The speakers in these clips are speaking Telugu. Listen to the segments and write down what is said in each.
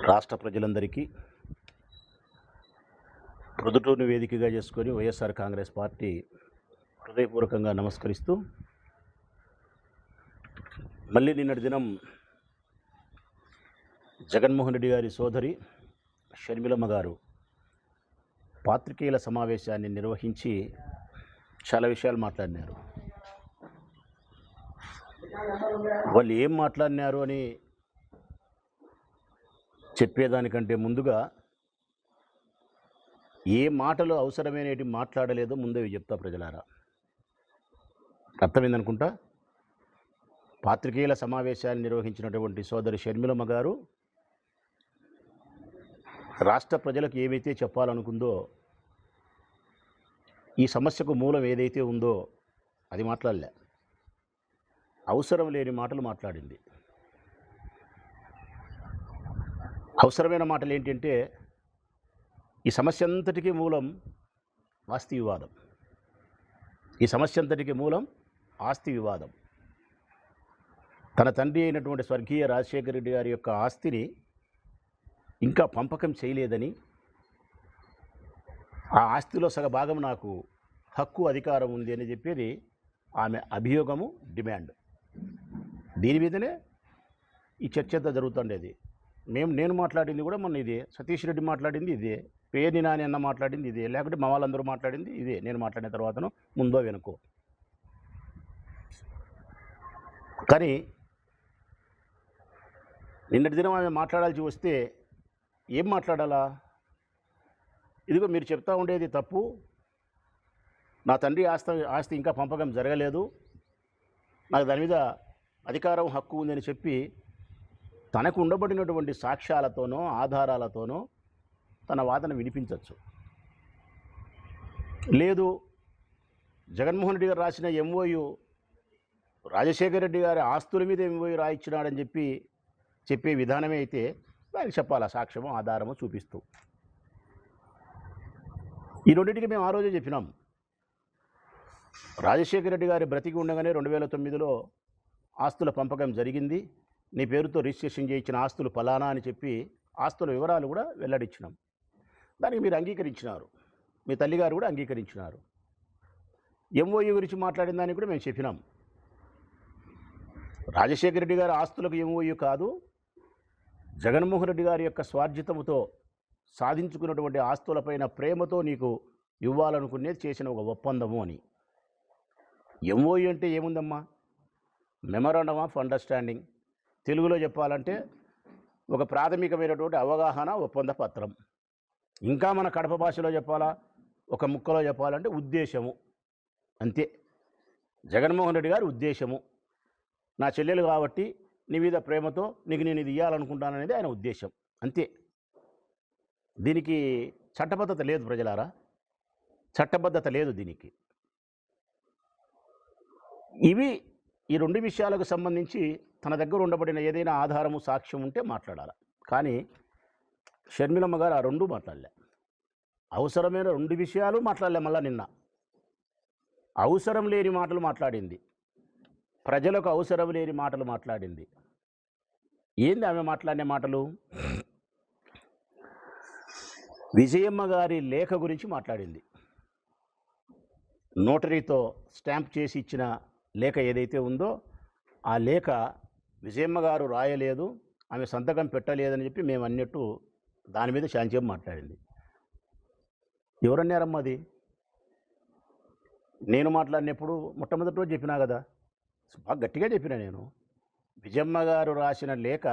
రాష్ట్ర ప్రజలందరికీ ప్రొద్దుటూరుని వేదికగా చేసుకొని వైఎస్ఆర్ కాంగ్రెస్ పార్టీ హృదయపూర్వకంగా నమస్కరిస్తూ, మళ్ళీ నిన్నటి దినం జగన్మోహన్ రెడ్డి గారి సోదరి షర్మిలమ్మ గారు పాత్రికేయుల సమావేశాన్ని నిర్వహించి చాలా విషయాలు మాట్లాడినారు. వాళ్ళు ఏం మాట్లాడినారు అని చెప్పేదానికంటే ముందుగా ఏ మాటలు అవసరమైనవి మాట్లాడలేదో ముందే చెప్తా ప్రజలారా. అర్థమైందనుకుంటా. పాత్రికేయుల సమావేశాన్ని నిర్వహించినటువంటి సోదరి షర్మిలమ్మ గారు రాష్ట్ర ప్రజలకు ఏమైతే చెప్పాలనుకుందో, ఈ సమస్యకు మూలం ఏదైతే ఉందో అది మాట్లాడలే. అవసరం లేని మాటలు మాట్లాడింది. అవసరమైన మాటలు ఏంటంటే, ఈ సమస్య అంతటికీ మూలం ఆస్తి వివాదం. ఈ సమస్య అంతటికీ మూలం ఆస్తి వివాదం. తన తండ్రి అయినటువంటి స్వర్గీయ రాజశేఖర రెడ్డి గారి యొక్క ఆస్తిని ఇంకా పంపకం చేయలేదని, ఆ ఆస్తిలో సగభాగం నాకు హక్కు అధికారం ఉంది అని చెప్పేది ఆమె అభియోగము, డిమాండ్. దీని మీదనే ఈ చర్చ అంతా జరుగుతుండేది. నేను మాట్లాడింది కూడా మొన్న ఇదే, సతీష్ రెడ్డి మాట్లాడింది ఇదే, పేర్ని నాని అన్న మాట్లాడింది ఇదే, లేకపోతే మా వాళ్ళందరూ మాట్లాడింది ఇదే. నేను మాట్లాడిన తర్వాతను ముందో వెనుకో. కానీ నిన్నటి దినం ఆమె మాట్లాడాల్సి వస్తే ఏం మాట్లాడాలా? ఇదిగో మీరు చెప్తా ఉండేది తప్పు, నా తండ్రి ఆస్తి ఇంకా పంపకం జరగలేదు, నాకు దాని మీద అధికారం, హక్కు ఉందని చెప్పి తనకు ఉండబడినటువంటి సాక్ష్యాలతోనో ఆధారాలతోనో తన వాదన వినిపించవచ్చు. లేదు, జగన్మోహన్ రెడ్డి గారు రాసిన ఎంఓయు రాజశేఖర రెడ్డి గారి ఆస్తుల మీద ఎంఓయు రాయించినాడని చెప్పే విధానమే అయితే దానికి చెప్పాలా సాక్ష్యమో ఆధారమో చూపిస్తూ. ఈ రెండింటికి మేము ఆ రోజే చెప్పినాం. రాజశేఖర రెడ్డి గారి బ్రతికి ఉండగానే 2009లో ఆస్తుల పంపకం జరిగింది, నీ పేరుతో రిజిస్ట్రేషన్ చేయించిన ఆస్తులు ఫలానా అని చెప్పి ఆస్తుల వివరాలు కూడా వెల్లడించినాం. దానికి మీరు అంగీకరించినారు, మీ తల్లిగారు కూడా అంగీకరించినారు. ఎంఓయూ గురించి మాట్లాడిన దానికి కూడా మేము చెప్పినాం. రాజశేఖర రెడ్డి గారి ఆస్తులకు ఎంఓయూ కాదు, జగన్మోహన్ రెడ్డి గారి యొక్క స్వార్జితముతో సాధించుకున్నటువంటి ఆస్తులపైన ప్రేమతో నీకు ఇవ్వాలనుకునేది చేసిన ఒక ఒప్పందము అని. ఎంఓయూ అంటే ఏముందమ్మా? Memorandum of understanding. తెలుగులో చెప్పాలంటే ఒక ప్రాథమికమైనటువంటి అవగాహన ఒప్పంద పత్రం. ఇంకా మన కడప భాషలో చెప్పాలా, ఒక ముక్కలో చెప్పాలంటే ఉద్దేశము. అంతే. జగన్మోహన్ రెడ్డి గారి ఉద్దేశము, నా చెల్లెలు కాబట్టి నీ మీద ప్రేమతో నీకు నేను ఇది ఇవ్వాలనుకుంటాననేది ఆయన ఉద్దేశం. అంతే. దీనికి చట్టబద్ధత లేదు ప్రజలారా, చట్టబద్ధత లేదు దీనికి. ఇవి ఈ రెండు విషయాలకు సంబంధించి తన దగ్గర ఉండబడిన ఏదైనా ఆధారము, సాక్ష్యం ఉంటే మాట్లాడాలి. కానీ షర్మిలమ్మ గారు ఆ రెండు మాట్లాడలే. అవసరమైన రెండు విషయాలు మాట్లాడలే. మళ్ళా నిన్న అవసరం లేని మాటలు మాట్లాడింది, ప్రజలకు అవసరం లేని మాటలు మాట్లాడింది. ఏంది ఆమె మాట్లాడిన మాటలు? విజయమ్మ గారి లేఖ గురించి మాట్లాడింది. నోటరీతో స్టాంప్ చేసి ఇచ్చిన లేఖ ఏదైతే ఉందో ఆ లేఖ విజయమ్మ గారు రాయలేదు, ఆమె సంతకం పెట్టలేదని చెప్పి మేము అన్నట్టు దాని మీద శాంతింపు మాట్లాడింది. ఎవరన్నారమ్మా అది? నేను మాట్లాడినప్పుడు మొట్టమొదటి రోజు చెప్పినా కదా, బాగా గట్టిగా చెప్పినా నేను. విజయమ్మ గారు రాసిన లేఖ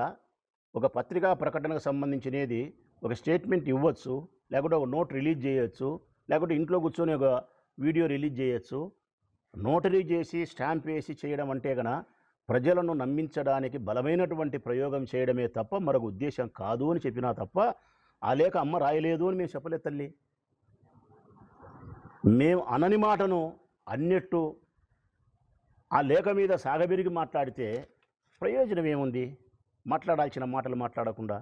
ఒక పత్రికా ప్రకటనకు సంబంధించినది, ఒక స్టేట్మెంట్ ఇవ్వచ్చు, లేకుంటే ఒక నోట్ రిలీజ్ చేయొచ్చు, లేకుంటే ఇంట్లో కూర్చొని ఒక వీడియో రిలీజ్ చేయొచ్చు. నోటరీ చేసి స్టాంప్ వేసి చేయడం అంటే కన్నా ప్రజలను నమ్మించడానికి బలమైనటువంటి ప్రయోగం చేయడమే తప్ప మరొక ఉద్దేశం కాదు అని చెప్పినా తప్ప ఆ లేఖ అమ్మ రాయలేదు అని మేము చెప్పలేదు తల్లి. మేము అనని మాటను అన్నట్టు ఆ లేఖ మీద సాగబెరిగి మాట్లాడితే ప్రయోజనం ఏముంది? మాట్లాడాల్సిన మాటలు మాట్లాడకుండా.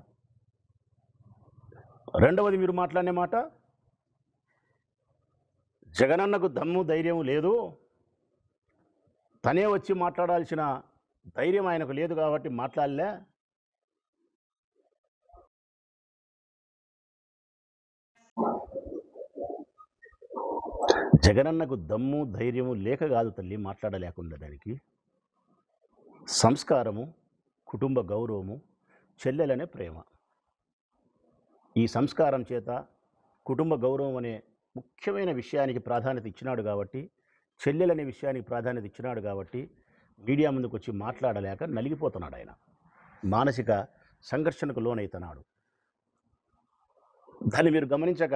రెండవది, మీరు మాట్లాడిన మాట, జగనన్నకు దమ్ము ధైర్యం లేదు, తనే వచ్చి మాట్లాడాల్సిన ధైర్యం ఆయనకు లేదు కాబట్టి మాట్లాడలే. జగనన్నకు దమ్ము ధైర్యము లేక కాదు తల్లి మాట్లాడలేకుండా దానికి. సంస్కారము, కుటుంబ గౌరవము, చెల్లెలనే ప్రేమ. ఈ సంస్కారం చేత కుటుంబ గౌరవం అనే ముఖ్యమైన విషయానికి ప్రాధాన్యత ఇచ్చినాడు కాబట్టి, చెల్లెలనే విషయానికి ప్రాధాన్యత ఇచ్చినాడు కాబట్టి మీడియా ముందుకు వచ్చి మాట్లాడలేక నలిగిపోతున్నాడు ఆయన. మానసిక సంఘర్షణకు లోనవుతున్నాడు. దాన్ని మీరు గమనించక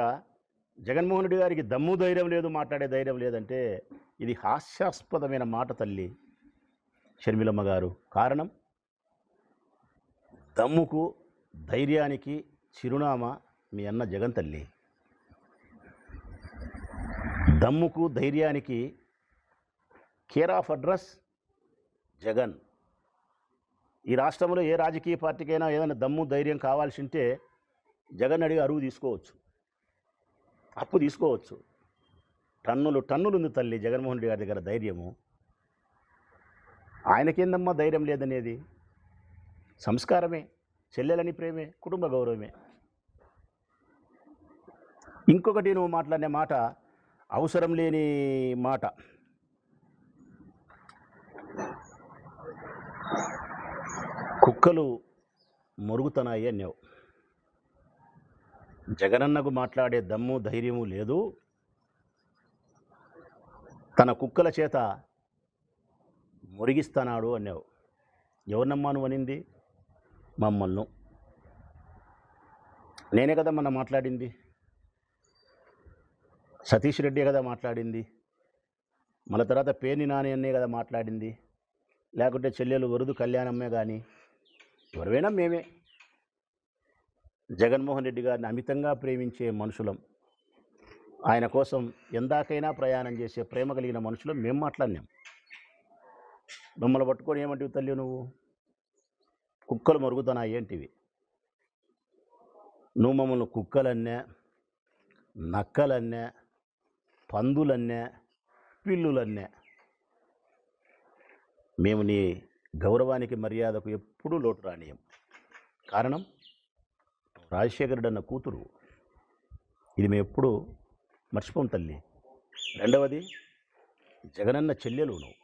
జగన్మోహన్ రెడ్డి గారికి దమ్ము ధైర్యం లేదు, మాట్లాడే ధైర్యం లేదంటే ఇది హాస్యాస్పదమైన మాట తల్లి షర్మిలమ్మ గారు. కారణం, దమ్ముకు ధైర్యానికి చిరునామా మీ అన్న జగన్ తల్లి. దమ్ముకు ధైర్యానికి కేర్ ఆఫ్ అడ్రస్ జగన్. ఈ రాష్ట్రంలో ఏ రాజకీయ పార్టీకైనా ఏదైనా దమ్ము ధైర్యం కావాల్సి ఉంటే జగన్ అడిగి అరువు తీసుకోవచ్చు, అప్పు తీసుకోవచ్చు. టన్నులు ఉంది తల్లి జగన్మోహన్ రెడ్డి గారి దగ్గర ధైర్యము. ఆయనకేందమ్మా ధైర్యం లేదనేది? సంస్కారమే, చెల్లెలని ప్రేమే, కుటుంబ గౌరవమే. ఇంకొకటి నువ్వు మాట్లాడిన మాట అవసరం లేని మాట. కుక్కలు మొరుగుతున్నాయి అన్నావు. జగనన్నకు మాట్లాడే దమ్ము ధైర్యము లేదు, తన కుక్కల చేత మురిగిస్తున్నాడు అన్నావు. ఎవరినమ్మా నువ్వు అనింది? మమ్మల్ని. నేనే కదా మొన్న మాట్లాడింది, సతీష్ రెడ్డి కదా మాట్లాడింది, మన తర్వాత పేర్ని నాని అన్నే కదా మాట్లాడింది, లేకుంటే చెల్లెలు వరుదు కళ్యాణమ్మే. కానీ ఎవరైనా మేమే జగన్మోహన్ రెడ్డి గారిని అమితంగా ప్రేమించే మనుషులం, ఆయన కోసం ఎందాకైనా ప్రయాణం చేసే ప్రేమ కలిగిన మనుషులం మేము మాట్లాడినాం. మమ్మల్ని పట్టుకొని ఏమంటివి తల్లి నువ్వు? కుక్కలు మరుగుతున్నాయి ఏంటివి? నువ్వు మమ్మల్ని కుక్కలన్నా, నక్కలన్నా, పందులన్నా, పిల్లులన్నా. మేము నీ గౌరవానికి మర్యాదకు ఎప్పుడూ లోటు రానియం. కారణం, రాజశేఖరుడు అన్న కూతురు. ఇది మేము ఎప్పుడు మర్చిపోం తల్లి. రెండవది, జగనన్న చెల్లెలు నువ్వు.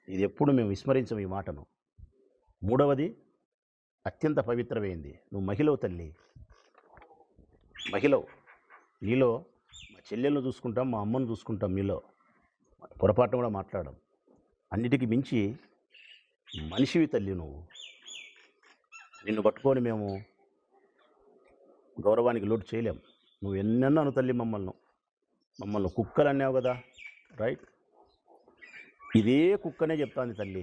ఇది ఎప్పుడు మేము విస్మరించం ఈ మాటను. మూడవది, అత్యంత పవిత్రమైంది, నువ్వు మహిళవు తల్లి, మహిళవు. నీలో మా చెల్లెలను చూసుకుంటాం, మా అమ్మను చూసుకుంటాం, మీలో పొరపాటును కూడా మాట్లాడడం. అన్నిటికీ మించి మనిషివి తల్లి నువ్వు. నిన్ను పట్టుకొని మేము గౌరవానికి లోటు చేయలేం. నువ్వు ఎన్నెన్నాను తల్లి మమ్మల్ని కుక్కలు అన్నావు కదా, రైట్. ఇదే కుక్కనే చెప్తాంది తల్లి,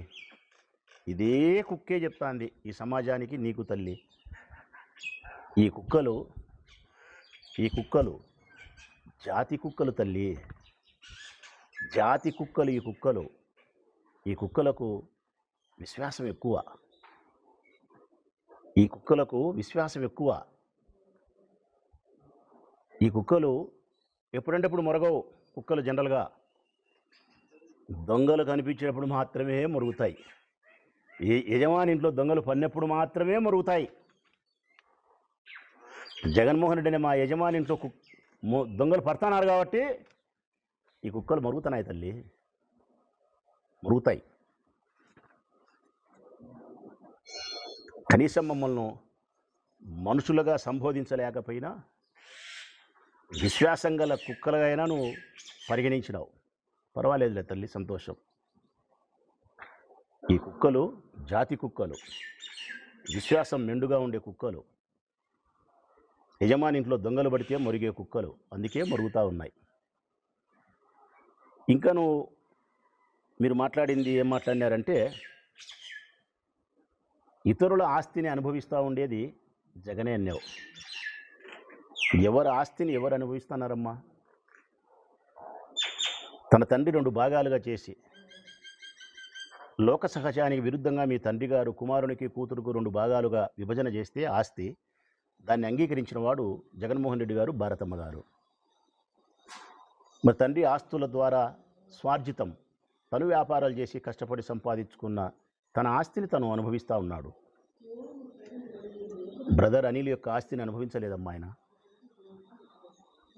ఇదే కుక్కే చెప్తాంది ఈ సమాజానికి, నీకు తల్లి. ఈ కుక్కలు జాతి కుక్కలు తల్లి, జాతి కుక్కలు. ఈ కుక్కలకు విశ్వాసం ఎక్కువ, ఈ కుక్కలు ఎప్పుడంటే అప్పుడు మొరగవు. కుక్కలు జనరల్గా దొంగలు కనిపించినప్పుడు మాత్రమే మొరుగుతాయి. యజమాని ఇంట్లో దొంగలు పడినప్పుడు మాత్రమే మొరుగుతాయి. జగన్మోహన్ రెడ్డి అనే మా యజమాని ఇంట్లో దొంగలు పడుతున్నారు కాబట్టి ఈ కుక్కలు మొరుగుతున్నాయి తల్లి, మొరుగుతాయి. కనీసం మమ్మల్ని మనుషులుగా సంబోధించలేకపోయినా విశ్వాసం గల కుక్కలుగా నువ్వు పరిగణించినావు. పర్వాలేదులే తల్లి, సంతోషం. ఈ కుక్కలు జాతి కుక్కలు, విశ్వాసం మెండుగా ఉండే కుక్కలు, యజమాని ఇంట్లో దొంగలు పడితే మొరిగే కుక్కలు, అందుకే మొరుగుతూ ఉన్నాయి. ఇంకా మీరు మాట్లాడింది ఏం మాట్లాడినారంటే, ఇతరుల ఆస్తిని అనుభవిస్తూ ఉండేది జగనే అన్నావు. ఎవరి ఆస్తిని ఎవరు అనుభవిస్తున్నారమ్మా? తన తండ్రి 2 భాగాలుగా చేసి లోక సహజానికి విరుద్ధంగా మీ తండ్రి గారు కుమారునికి కూతురుకు 2 భాగాలుగా విభజన చేస్తే ఆస్తి, దాన్ని అంగీకరించిన వాడు జగన్మోహన్ రెడ్డి గారు, భారతమ్మ గారు. మరి తండ్రి ఆస్తుల ద్వారా స్వార్జితం, తను వ్యాపారాలు చేసి కష్టపడి సంపాదించుకున్న తన ఆస్తిని తను అనుభవిస్తూ ఉన్నాడు. బ్రదర్ అనిల్ యొక్క ఆస్తిని అనుభవించలేదమ్మా ఆయన,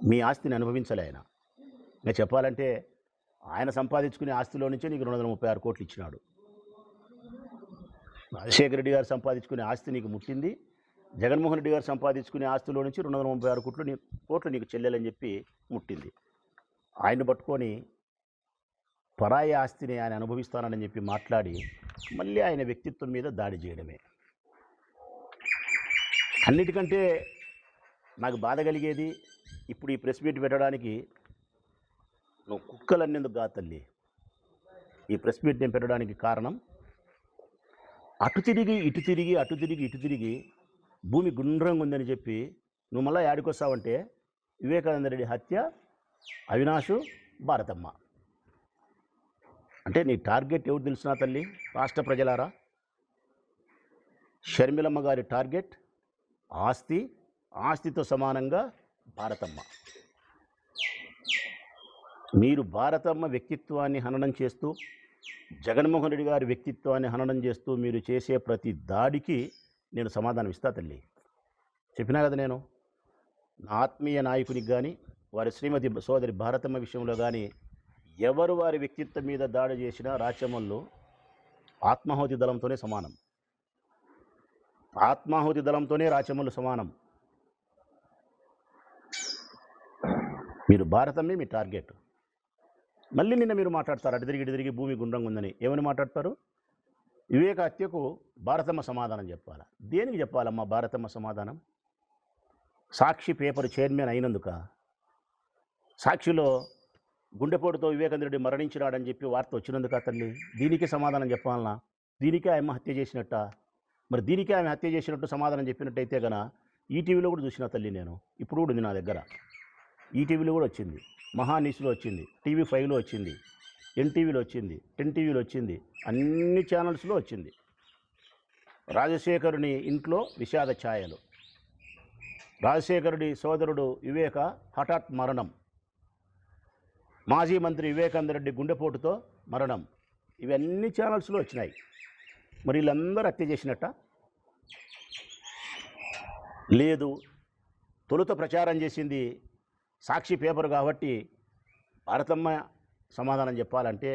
మీ ఆస్తిని అనుభవించలే ఆయన. ఇంకా చెప్పాలంటే ఆయన సంపాదించుకునే ఆస్తిలో నుంచే నీకు 236 కోట్లు ఇచ్చినాడు. రాజశేఖర రెడ్డి గారు సంపాదించుకునే ఆస్తి నీకు ముట్టింది, జగన్మోహన్ రెడ్డి గారు సంపాదించుకునే ఆస్తిలో నుంచి 236 కోట్లు నీకు చెల్లెలని చెప్పి ముట్టింది. ఆయన్ని పట్టుకొని పరాయి ఆస్తిని ఆయన అనుభవిస్తానని చెప్పి మాట్లాడి మళ్ళీ ఆయన వ్యక్తిత్వం మీద దాడి చేయడమే. అన్నిటికంటే నాకు బాధ కలిగేది, ఇప్పుడు ఈ ప్రెస్ మీట్ పెట్టడానికి నువ్వు కుక్కలన్నేందుకు కాదు తల్లి. ఈ ప్రెస్ మీట్ నేను పెట్టడానికి కారణం, అటు తిరిగి ఇటు తిరిగి అటు తిరిగి ఇటు తిరిగి భూమి గుండ్రంగా ఉందని చెప్పి నువ్వు మళ్ళీ యాడికొస్తావంటే వివేకానంద రెడ్డి హత్య, అవినాషు, భారతమ్మ అంటే నీ టార్గెట్ ఎవరు తెలుసునా తల్లి? రాష్ట్ర ప్రజలారా, షర్మిలమ్మ గారి టార్గెట్ ఆస్తి, ఆస్తితో సమానంగా భారతమ్మ. మీరు భారతమ్మ వ్యక్తిత్వాన్ని హననం చేస్తూ, జగన్మోహన్ రెడ్డి గారి వ్యక్తిత్వాన్ని హననం చేస్తూ మీరు చేసే ప్రతి దాడికి నేను సమాధానం ఇస్తా తల్లి. చెప్పినా కదా, నేను నా ఆత్మీయ నాయకునికి కానీ వారి శ్రీమతి సోదరి భారతమ్మ విషయంలో కానీ ఎవరు వారి వ్యక్తిత్వం మీద దాడి చేసినా రాచమల్లు ఆత్మాహుతి దళంతోనే సమానం. ఆత్మాహుతి దళంతోనే రాచమల్లు సమానం. మీరు భారతమ్మే మీ టార్గెట్. మళ్ళీ నిన్న మీరు మాట్లాడతారు అటు తిరిగి ఇటు తిరిగి భూమి గుండ్రంగా ఉందని. ఏమని మాట్లాడతారు? వివేక హత్యకు భారతమ్మ సమాధానం చెప్పాలా? దేనికి చెప్పాలమ్మా భారతమ్మ సమాధానం? సాక్షి పేపర్ చైర్మన్ అయినందుక? సాక్షిలో గుండెపోటుతో వివేకానంద రెడ్డి మరణించినాడని చెప్పి వార్త వచ్చినందుక తల్లి? దీనికి సమాధానం చెప్పాలనా? దీనికే ఆమె హత్య చేసినట్ట? మరి దీనికే ఆమె హత్య చేసినట్టు సమాధానం చెప్పినట్టయితే గన ఈటీవీలో కూడా చూసిన తల్లి నేను. ఇప్పుడు కూడా ఉంది నా దగ్గర. ఈటీవీలో కూడా వచ్చింది, మహాన్యూస్లో వచ్చింది, టీవీ5లో వచ్చింది, ఎన్టీవీలో వచ్చింది, 10 టీవీలో వచ్చింది, అన్ని ఛానల్స్లో వచ్చింది. రాజశేఖరుని ఇంట్లో విషాద ఛాయలు, రాజశేఖరుడి సోదరుడు వివేక హఠాత్ మరణం, మాజీ మంత్రి వివేకానంద రెడ్డి గుండెపోటుతో మరణం, ఇవన్నీ ఛానల్స్లో వచ్చినాయి. మరి వీళ్ళందరూ హత్య చేసినట్ట? లేదు, తొలుత ప్రచారం చేసింది సాక్షి పేపర్ కాబట్టి భారతమ్మ సమాధానం చెప్పాలంటే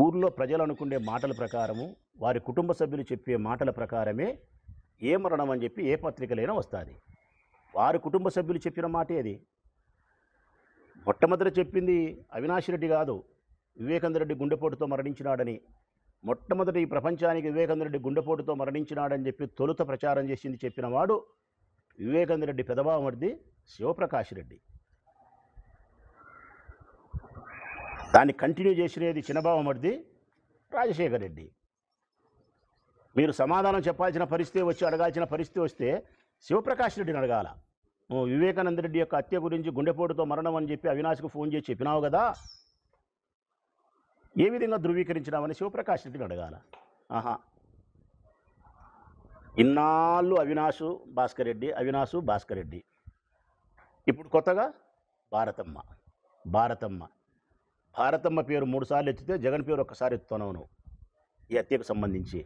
ఊర్లో ప్రజలు అనుకునే మాటల ప్రకారము, వారి కుటుంబ సభ్యులు చెప్పే మాటల ప్రకారమే ఏ మరణం అని చెప్పి ఏ పత్రికలైనా వస్తుంది. వారి కుటుంబ సభ్యులు చెప్పిన మాటే అది. మొట్టమొదట చెప్పింది అవినాష్ రెడ్డి కాదు, వివేకానంద రెడ్డి గుండెపోటుతో మరణించినాడని. మొట్టమొదటి ఈ ప్రపంచానికి వివేకానంద రెడ్డి గుండెపోటుతో మరణించినాడని చెప్పి తొలుత ప్రచారం చేసింది చెప్పిన వాడు వివేకానంద రెడ్డి పెదబావమర్ది శివప్రకాష్ రెడ్డి. దాన్ని కంటిన్యూ చేసినది చిన్నబావమర్ది రాజశేఖర్ రెడ్డి. మీరు సమాధానం చెప్పాల్సిన పరిస్థితి వచ్చి అడగాల్సిన పరిస్థితి వస్తే శివప్రకాష్ రెడ్డిని అడగాల. నువ్వు వివేకానంద రెడ్డి యొక్క హత్య గురించి గుండెపోటుతో మరణం అని చెప్పి అవినాష్కు ఫోన్ చేసి చెప్పినావు కదా, ఏ విధంగా ధృవీకరించినావని శివప్రకాష్ రెడ్డిని అడగాల. ఆహా, ఇన్నాళ్ళు అవినాషు భాస్కర్ రెడ్డి, అవినాషు భాస్కర్ రెడ్డి, ఇప్పుడు కొత్తగా భారతమ్మ. భారతమ్మ పేరు 3 సార్లు ఎత్తితే జగన్ పేరు ఒక్కసారి ఎత్తుతున్నావు నువ్వు ఈ హత్యకు సంబంధించి.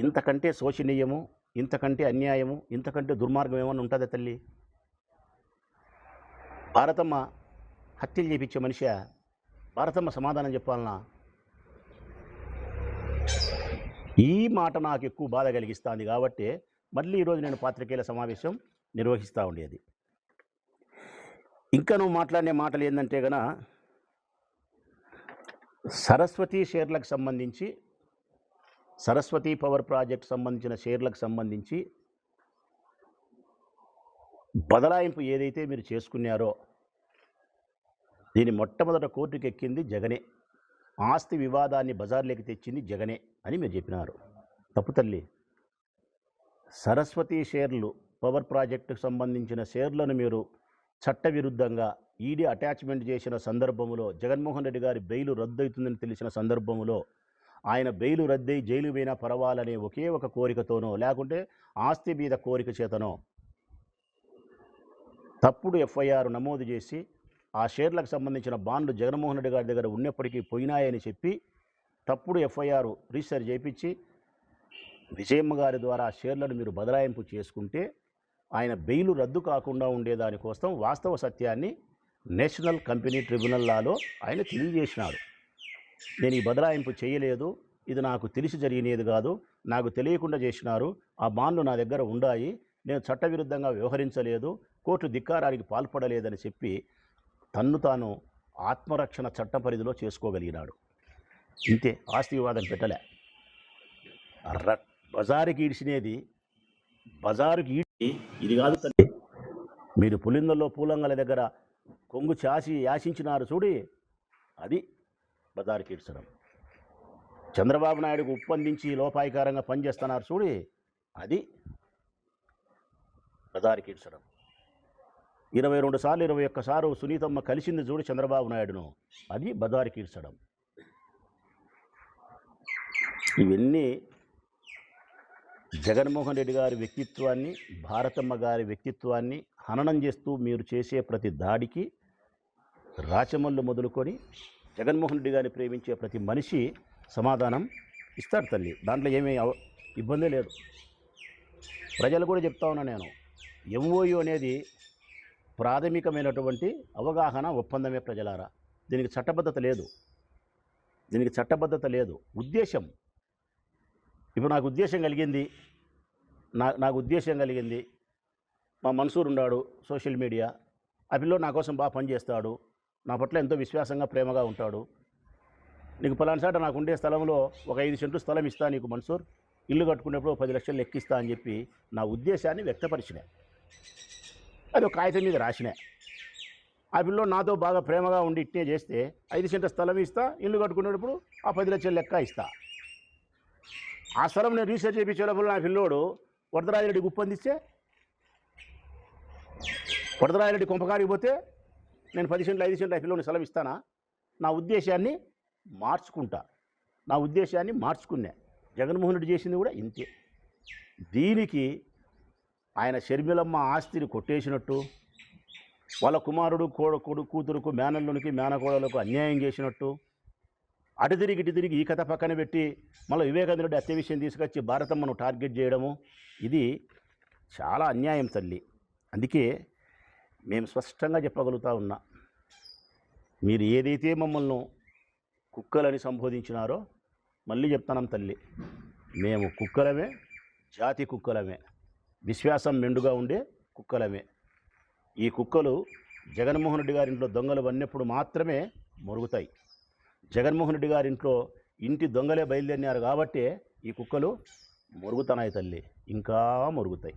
ఇంతకంటే శోచనీయము, ఇంతకంటే అన్యాయము, ఇంతకంటే దుర్మార్గం ఏమన్నా ఉంటుందా తల్లి? భారతమ్మ హత్యలు చేపించే మనిషి, భారతమ్మ సమాధానం చెప్పాలనా? ఈ మాట నాకు ఎక్కువ బాధ కలిగిస్తుంది కాబట్టి మళ్ళీ ఈరోజు నేను పాత్రికేయుల సమావేశం నిర్వహిస్తూ ఉండేది. ఇంకా నువ్వు మాట్లాడిన మాటలు ఏంటంటే గన సరస్వతి షేర్లకు సంబంధించి, సరస్వతి పవర్ ప్రాజెక్ట్ సంబంధించిన షేర్లకు సంబంధించి బదలాయింపు ఏదైతే మీరు చేసుకున్నారో దీని మొట్టమొదట కోర్టుకు ఎక్కింది జగనే, ఆస్తి వివాదాన్ని బజార్లోకి తెచ్చింది జగనే అని మీరు చెప్పినారు. తప్పు తల్లి. సరస్వతి షేర్లు, పవర్ ప్రాజెక్టుకు సంబంధించిన షేర్లను మీరు చట్టవిరుద్ధంగా ఈడీ అటాచ్మెంట్ చేసిన సందర్భంలో, జగన్మోహన్ రెడ్డి గారి బెయిల్ రద్దవుతుందని తెలిసిన సందర్భంలో, ఆయన బెయిల్ రద్దయి జైలు పోయినా పర్వాలనే ఒకే ఒక కోరికతోనో లేకుంటే ఆస్తి మీద కోరిక చేతనో తప్పుడు ఎఫ్ఐఆర్ నమోదు చేసి ఆ షేర్లకు సంబంధించిన బాండ్లు జగన్మోహన్ రెడ్డి గారి దగ్గర ఉన్నప్పటికీ పోయినాయని చెప్పి తప్పుడు ఎఫ్ఐఆర్ రిజిస్టర్ చేయించి విజయమ్మ గారి ద్వారా ఆ షేర్లను మీరు బదలాయింపు చేసుకుంటే ఆయన బెయిల్ రద్దు కాకుండా ఉండేదానికోసం వాస్తవ సత్యాన్ని నేషనల్ కంపెనీ ట్రిబ్యునల్ లాలో ఆయన తెలియజేసినాడు, నేను ఈ బదలాయింపు చేయలేదు, ఇది నాకు తెలిసి జరిగినది కాదు, నాకు తెలియకుండా చేసినారు, ఆ బాండ్లు నా దగ్గర ఉన్నాయి, నేను చట్టవిరుద్ధంగా వ్యవహరించలేదు, కోర్టు ధిక్కారానికి పాల్పడలేదని చెప్పి తన్ను తాను ఆత్మరక్షణ చట్ట పరిధిలో చేసుకోగలిగినాడు. ఇంతే, ఆస్తి వివాదం పెట్టలే. బజారుకి ఈడ్చినేది బజారుకి ఈడ్చి ఇది కాదు తల్లి. మీరు పులిందల్లో పూలంగల దగ్గర కొంగు చాసి యాశించినారు చూడి, అది బజారుకి ఈడ్చడం. చంద్రబాబు నాయుడుకు ఉప్పందించి లోపాయికారంగా పనిచేస్తున్నారు చూడి, అది బజారుకి ఈడ్చడం. 22 సార్లు 21 సార్లు సునీతమ్మ కలిసింది చూడు చంద్రబాబు నాయుడును, అది బజారుకి ఈడ్చడం. ఇవన్నీ జగన్మోహన్ రెడ్డి గారి వ్యక్తిత్వాన్ని, భారతమ్మ గారి వ్యక్తిత్వాన్ని హననం చేస్తూ మీరు చేసే ప్రతి దాడికి రాచమల్లు మొదలుకొని జగన్మోహన్ రెడ్డి గారిని ప్రేమించే ప్రతి మనిషి సమాధానం ఇస్తాడు తల్లి. దాంట్లో ఏమీ ఇబ్బందే లేదు. ప్రజలు కూడా చెప్తా ఉన్నా నేను, ఎంఓయూ అనేది ప్రాథమికమైనటువంటి అవగాహన ఒప్పందమే ప్రజలారా. దీనికి చట్టబద్ధత లేదు. ఉద్దేశం, ఇప్పుడు నాకు ఉద్దేశం కలిగింది, మా మన్సూర్ ఉన్నాడు సోషల్ మీడియా, ఆ పిల్లోడు నా కోసం బాగా పనిచేస్తాడు, నా పట్ల ఎంతో విశ్వాసంగా ప్రేమగా ఉంటాడు, నీకు పలానాసాట నాకు ఉండే స్థలంలో ఒక 5 సెంట్లు స్థలం ఇస్తా నీకు మన్సూర్, ఇల్లు కట్టుకునేప్పుడు 10 లక్షలు లెక్కిస్తా అని చెప్పి నా ఉద్దేశాన్ని వ్యక్తపరిచిన, అది ఒక కాగితం మీద రాసిన. ఆ పిల్లోడు నాతో బాగా ప్రేమగా ఉండి ఇట్నే చేస్తే 5 సెంట్ల స్థలం ఇస్తా, ఇల్లు కట్టుకునేటప్పుడు ఆ 10 లక్షలు లెక్క ఇస్తా. ఆ స్థలం నేను రీసెర్చ్ చేయించేటప్పుడు నా పిల్లోడు వరదరాజిరెడ్డికి ఉప్పందిస్తే, వరదరాజిరెడ్డి కొంపకాడికి పోతే నేను 10 సెంట్లు 5 సెంట్లు ఆ పిల్లోని స్థలం ఇస్తానా? నా ఉద్దేశాన్ని మార్చుకున్నా. జగన్మోహన్ రెడ్డి చేసింది కూడా ఇంతే. దీనికి ఆయన షర్మిలమ్మ ఆస్తిని కొట్టేసినట్టు, వాళ్ళ కుమారుడు కూతురుకు మేనల్లునికి మేనకోడలకు అన్యాయం చేసినట్టు, అటు తిరిగి ఈ కథ పక్కన పెట్టి మళ్ళీ వివేకానంద రెడ్డి హత్య విషయం తీసుకొచ్చి భారతమ్మను టార్గెట్ చేయడము, ఇది చాలా అన్యాయం తల్లి. అందుకే మేము స్పష్టంగా చెప్పగలుగుతా ఉన్నా, మీరు ఏదైతే మమ్మల్ని కుక్కలని సంబోధించినారో మళ్ళీ చెప్తానం తల్లి, మేము కుక్కలమే, జాతి కుక్కలమే, విశ్వాసం మెండుగా ఉండే కుక్కలమే. ఈ కుక్కలు జగన్మోహన్ రెడ్డి గారి ఇంట్లో దొంగలు వన్నప్పుడు మాత్రమే మొరుగుతాయి. జగన్మోహన్ రెడ్డి గారి ఇంటి దొంగలే బయలుదేరినారు కాబట్టే ఈ కుక్కలు మొరుగుతున్నాయి తల్లి, ఇంకా మొరుగుతాయి.